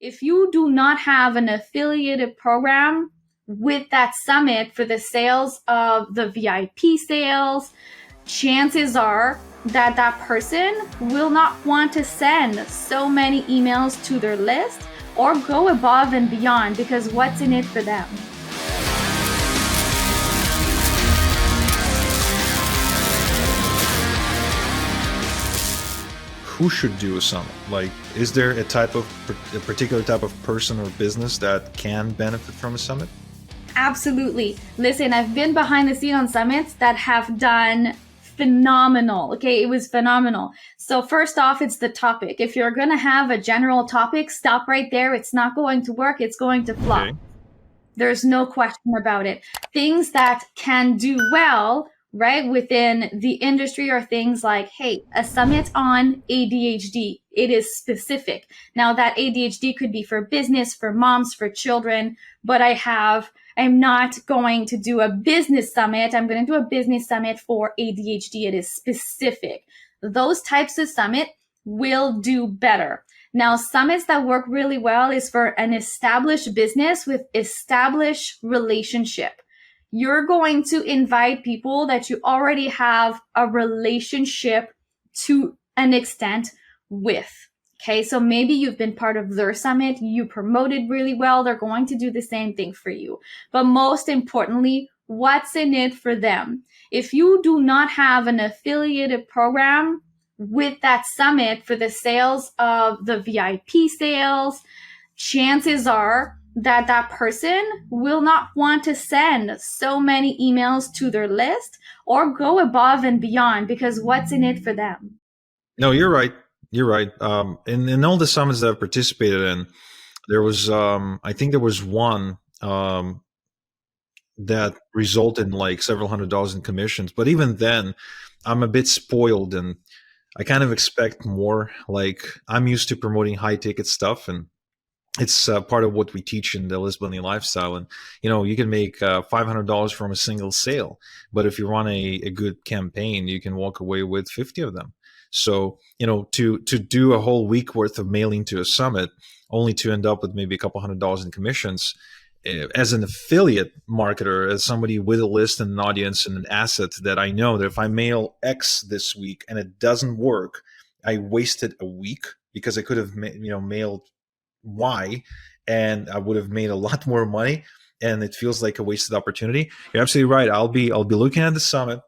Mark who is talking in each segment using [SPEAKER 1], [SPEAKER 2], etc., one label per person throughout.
[SPEAKER 1] If you do not have an affiliated program with that summit for the sales of the VIP sales, chances are that that person will not want to send so many emails to their list or go above and beyond, because what's in it for them?
[SPEAKER 2] Who should do a summit? Like, is there a particular type of person or business that can benefit from a summit?
[SPEAKER 1] Absolutely. Listen, I've been behind the scene on summits that have done phenomenal. Okay, it was phenomenal. So first off, it's the topic. If you're going to have a general topic, stop right there. It's not going to work. It's going to flop.
[SPEAKER 2] Okay.
[SPEAKER 1] There's no question about it. Things that can do well, right, within the industry are things like, hey, a summit on ADHD. It is specific. Now, that ADHD could be for business, for moms, for children, but I'm not going to do a business summit. I'm going to do a business summit for ADHD. It is specific. Those types of summit will do better. Now, summits that work really well is for an established business with established relationship. You're going to invite people that you already have a relationship to an extent with. Okay, so maybe you've been part of their summit, you promoted really well, they're going to do the same thing for you. But most importantly, what's in it for them? If you do not have an affiliated program with that summit for the sales of the VIP sales, chances are that that person will not want to send so many emails to their list or go above and beyond, because what's in it for them?
[SPEAKER 2] No, you're right. You're right. In all the summits that I've participated in, there was, I think there was one that resulted in like several $100s in commissions. But even then, I'm a bit spoiled and I kind of expect more. Like, I'm used to promoting high ticket stuff, and it's part of what we teach in the Lisbonian lifestyle. And you can make $500 from a single sale, but if you run a good campaign, you can walk away with 50 of them. So to do a whole week worth of mailing to a summit only to end up with maybe a couple $100s in commissions, as an affiliate marketer, as somebody with a list and an audience and an asset, that I know that if I mail X this week and it doesn't work, I wasted a week because I could have mailed Y and I would have made a lot more money, and it feels like a wasted opportunity. You're absolutely right. I'll be looking at the summit,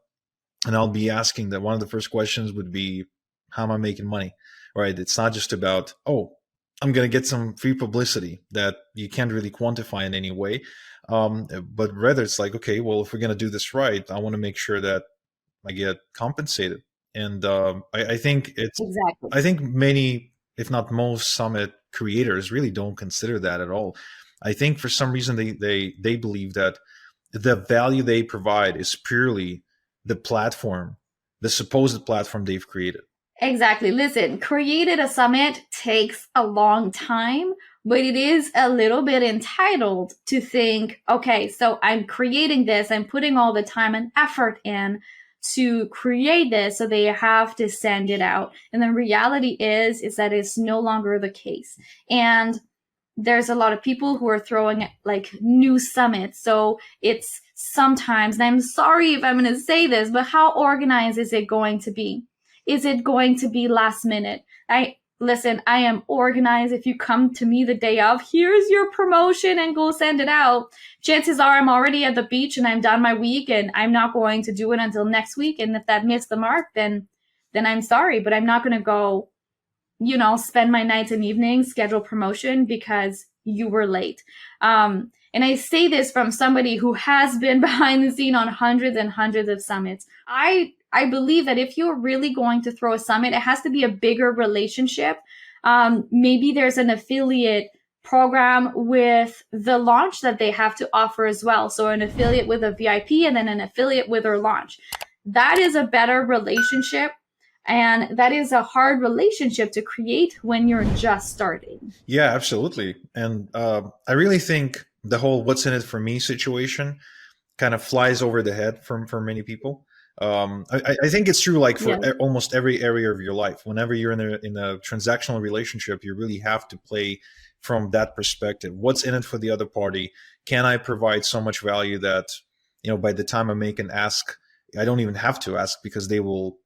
[SPEAKER 2] and I'll be asking that one of the first questions would be, how am I making money? Right? It's not just about, oh, I'm going to get some free publicity that you can't really quantify in any way. But rather it's like, okay, well, if we're going to do this right, I want to make sure that I get compensated. And I think
[SPEAKER 1] Exactly.
[SPEAKER 2] I think many, if not most, summit creators really don't consider that at all. I think for some reason they believe that the value they provide is purely the platform, the supposed platform they've created.
[SPEAKER 1] Exactly. Listen, created a summit takes a long time, but it is a little bit entitled to think, okay, so I'm creating this, I'm putting all the time and effort in to create this, so they have to send it out. And the reality is that it's no longer the case. And there's a lot of people who are throwing like new summits. So it's sometimes, and I'm sorry if I'm going to say this, but how organized is it going to be? Is it going to be last minute? Listen, I am organized. If you come to me the day of, here's your promotion and go send it out, chances are I'm already at the beach and I'm done my week and I'm not going to do it until next week. And if that missed the mark, then I'm sorry, but I'm not going to go, spend my nights and evenings, schedule promotion because you were late. And I say this from somebody who has been behind the scene on hundreds and hundreds of summits. I believe that if you're really going to throw a summit, it has to be a bigger relationship. Maybe there's an affiliate program with the launch that they have to offer as well. So an affiliate with a VIP and then an affiliate with their launch. That is a better relationship. And that is a hard relationship to create when you're just starting.
[SPEAKER 2] Yeah, absolutely. And I really think the whole "what's in it for me" situation kind of flies over the head for many people. I think it's true, like for almost every area of your life. Whenever you're in a transactional relationship, you really have to play from that perspective. What's in it for the other party? Can I provide so much value that, by the time I make an ask, I don't even have to ask because they will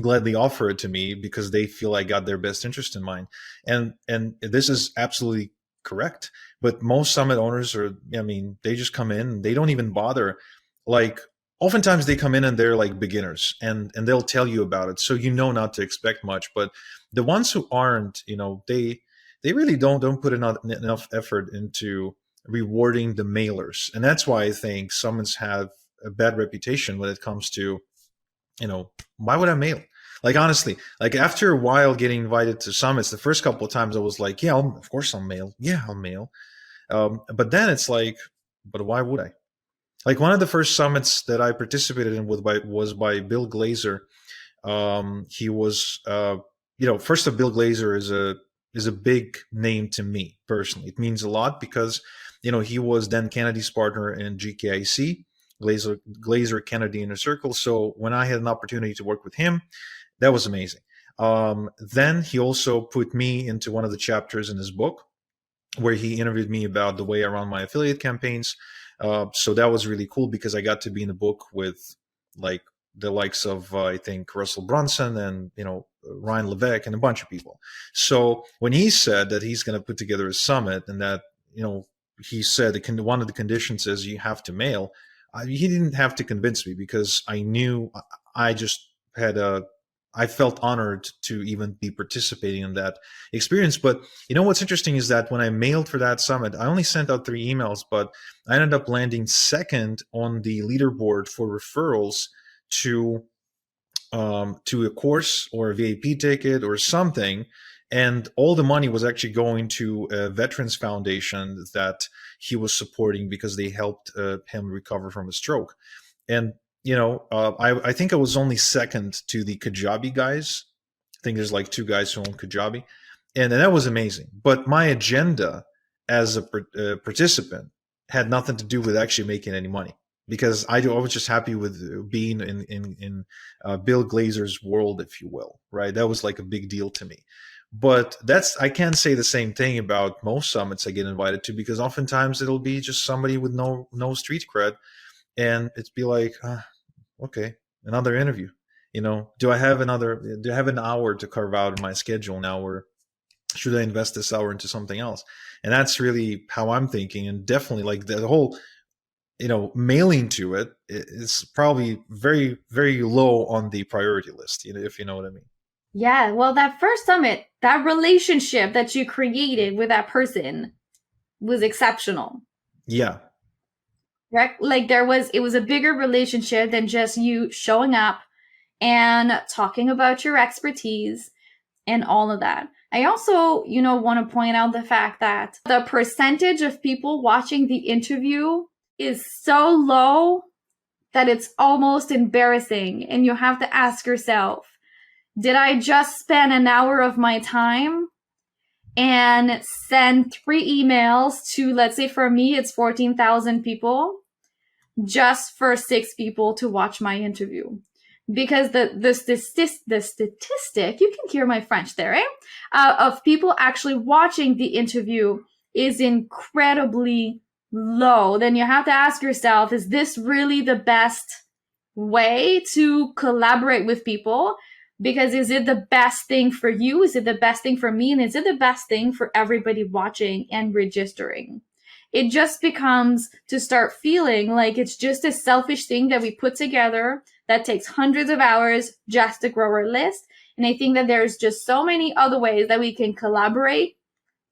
[SPEAKER 2] gladly offer it to me because they feel I got their best interest in mind. And this is absolutely correct. But most summit owners are, I mean, they just come in and they don't even bother. Like oftentimes they come in and they're like beginners and they'll tell you about it. So not to expect much. But the ones who aren't, they really don't put enough effort into rewarding the mailers. And that's why I think summits have a bad reputation when it comes to, why would I mail? Like honestly, like after a while getting invited to summits, the first couple of times I was like, yeah, of course I'll mail. Yeah, I'll mail. But then it's like, but why would I? Like one of the first summits that I participated in was by Bill Glazer. He was, first of Bill Glazer is a big name to me personally. It means a lot because, he was then Kennedy's partner in GKIC, Glazer Kennedy Inner Circle. So when I had an opportunity to work with him, that was amazing. Then he also put me into one of the chapters in his book where he interviewed me about the way I run my affiliate campaigns. So that was really cool because I got to be in the book with like the likes of I think Russell Brunson and Ryan Levesque and a bunch of people. So when he said that he's going to put together a summit and that he said one of the conditions is you have to mail, he didn't have to convince me because I knew I just had I felt honored to even be participating in that experience. But what's interesting is that when I mailed for that summit, I only sent out 3 emails, but I ended up landing second on the leaderboard for referrals to a course or a VIP ticket or something. And all the money was actually going to a veterans foundation that he was supporting because they helped him recover from a stroke. And I think I was only second to the Kajabi guys. I think there's like 2 guys who own Kajabi, and that was amazing. But my agenda as a participant had nothing to do with actually making any money because I was just happy with being in Bill Glazer's world, if you will. Right, that was like a big deal to me. But I can't say the same thing about most summits I get invited to because oftentimes it'll be just somebody with no street cred, and it'd be like, okay, another interview. Do I have an hour to carve out in my schedule now, or should I invest this hour into something else? And that's really how I'm thinking. And definitely like the whole, mailing to it is probably very, very low on the priority list, if you know what I mean.
[SPEAKER 1] Yeah, well, that first summit, that relationship that you created with that person was exceptional.
[SPEAKER 2] Yeah.
[SPEAKER 1] Right? Like it was a bigger relationship than just you showing up and talking about your expertise and all of that. I also, want to point out the fact that the percentage of people watching the interview is so low that it's almost embarrassing. And you have to ask yourself, did I just spend an hour of my time and send 3 emails to, let's say for me, it's 14,000 people just for 6 people to watch my interview? Because the statistic, you can hear my French there, of people actually watching the interview is incredibly low. Then you have to ask yourself, is this really the best way to collaborate with people? Because is it the best thing for you? Is it the best thing for me? And is it the best thing for everybody watching and registering? It just becomes to start feeling like it's just a selfish thing that we put together that takes hundreds of hours just to grow our list. And I think that there's just so many other ways that we can collaborate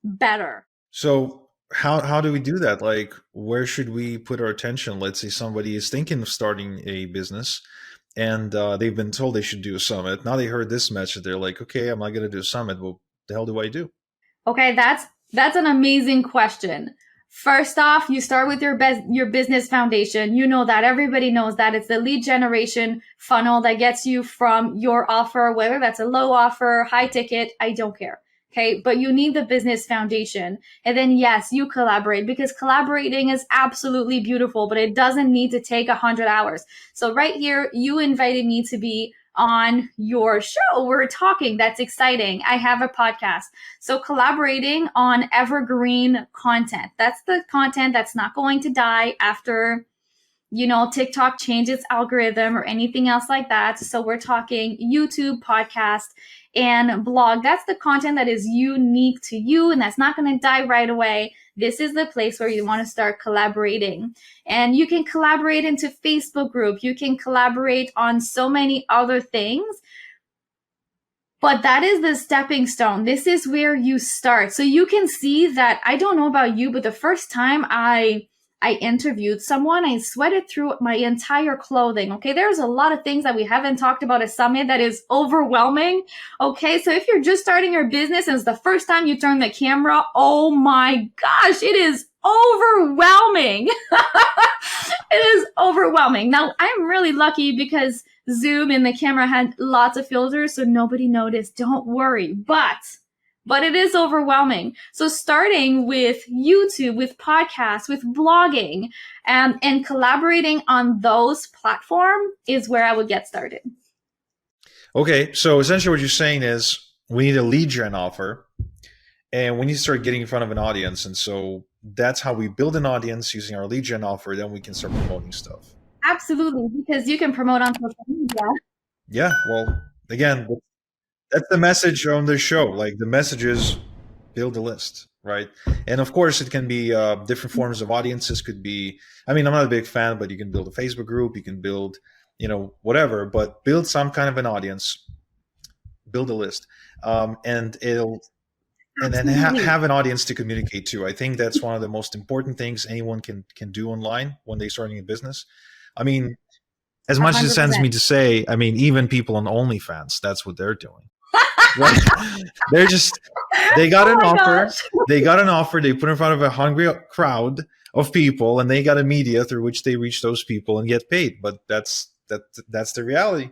[SPEAKER 1] better.
[SPEAKER 2] So how do we do that? Like, where should we put our attention? Let's say somebody is thinking of starting a business and they've been told they should do a summit. Now they heard this message. They're like, okay, I'm not going to do a summit. Well, the hell do I do?
[SPEAKER 1] Okay, that's an amazing question. First off, you start with your business foundation. You know that. Everybody knows that. It's the lead generation funnel that gets you from your offer, whether that's a low offer, high ticket, I don't care. Okay, but you need the business foundation. And then yes, you collaborate, because collaborating is absolutely beautiful, but it doesn't need to take 100 hours. So right here, you invited me to be on your show. We're talking. That's exciting. I have a podcast. So collaborating on evergreen content. That's the content that's not going to die after, TikTok changes algorithm or anything else like that. So we're talking YouTube, podcast, and blog. That's the content that is unique to you and that's not going to die right away. This is the place where you want to start collaborating. And you can collaborate into Facebook group. You can collaborate on so many other things. But that is the stepping stone. This is where you start. So you can see that, I don't know about you, but the first time I interviewed someone, I sweated through my entire clothing. Okay, there's a lot of things that we haven't talked about at Summit that is overwhelming. Okay, so if you're just starting your business and it's the first time you turn the camera, oh my gosh, it is overwhelming. It is overwhelming. Now, I'm really lucky because Zoom and the camera had lots of filters, so nobody noticed. Don't worry. But it is overwhelming. So starting with YouTube, with podcasts, with blogging, and collaborating on those platforms is where I would get started.
[SPEAKER 2] Okay, so essentially what you're saying is we need a lead gen offer, and we need to start getting in front of an audience. And so that's how we build an audience using our lead gen offer. Then we can start promoting stuff.
[SPEAKER 1] Absolutely, because you can promote on social media.
[SPEAKER 2] Yeah, well, again, that's the message on the show. Like the message is build a list, right? And of course, it can be different forms of audiences. Could be, I mean, I'm not a big fan, but you can build a Facebook group, you can build, whatever, but build some kind of an audience, build a list, and it'll, and then have an audience to communicate to. I think that's one of the most important things anyone can do online when they're starting a business. I mean, as much as it sends me to say, I mean, even people on OnlyFans, that's what they're doing. Right? They got an offer. Gosh. They got an offer. They put in front of a hungry crowd of people, and they got a media through which they reach those people and get paid. But that's the reality.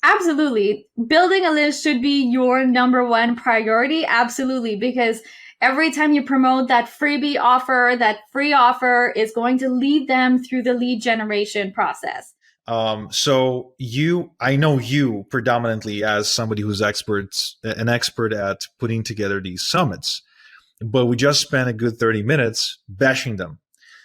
[SPEAKER 1] Absolutely. Building a list should be your number one priority. Absolutely. Because every time you promote that freebie offer, that free offer is going to lead them through the lead generation process.
[SPEAKER 2] So I know you predominantly as somebody who's an expert at putting together these summits, but we just spent a good 30 minutes bashing them.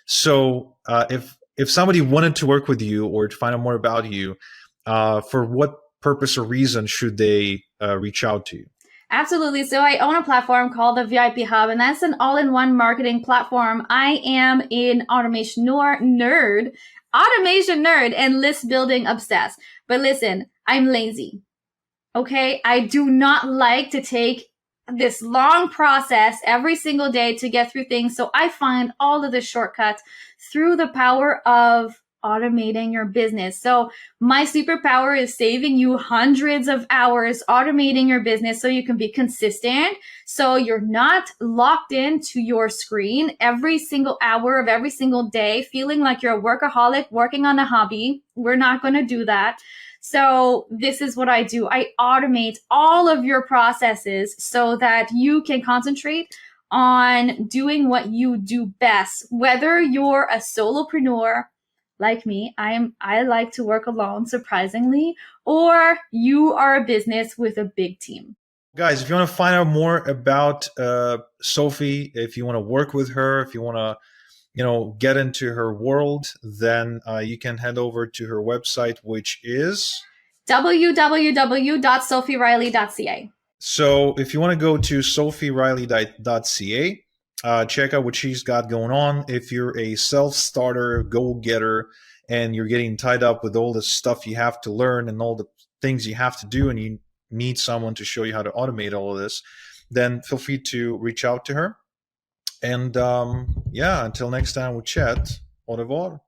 [SPEAKER 2] So, if somebody wanted to work with you or to find out more about you, for what purpose or reason should they reach out to you?
[SPEAKER 1] Absolutely. So I own a platform called the VIP Hub, and that's an all-in-one marketing platform. I am an automation nerd, and list building obsessed. But listen, I'm lazy. Okay. I do not like to take this long process every single day to get through things. So I find all of the shortcuts through the power of automating your business. So my superpower is saving you hundreds of hours automating your business so you can be consistent. So you're not locked into your screen every single hour of every single day, feeling like you're a workaholic working on a hobby. We're not going to do that. So this is what I do. I automate all of your processes so that you can concentrate on doing what you do best. Whether you're a solopreneur like me, I like to work alone, surprisingly, or you are a business with a big team.
[SPEAKER 2] Guys, if you want to find out more about Sophie, if you want to work with her, if you want to get into her world, then you can head over to her website, which is
[SPEAKER 1] www.sophieriley.ca.
[SPEAKER 2] So if you want to go to sophieriley.ca, check out what she's got going on. If you're a self-starter, go-getter, and you're getting tied up with all the stuff you have to learn and all the things you have to do, and you need someone to show you how to automate all of this, then feel free to reach out to her. And until next time we chat, au revoir.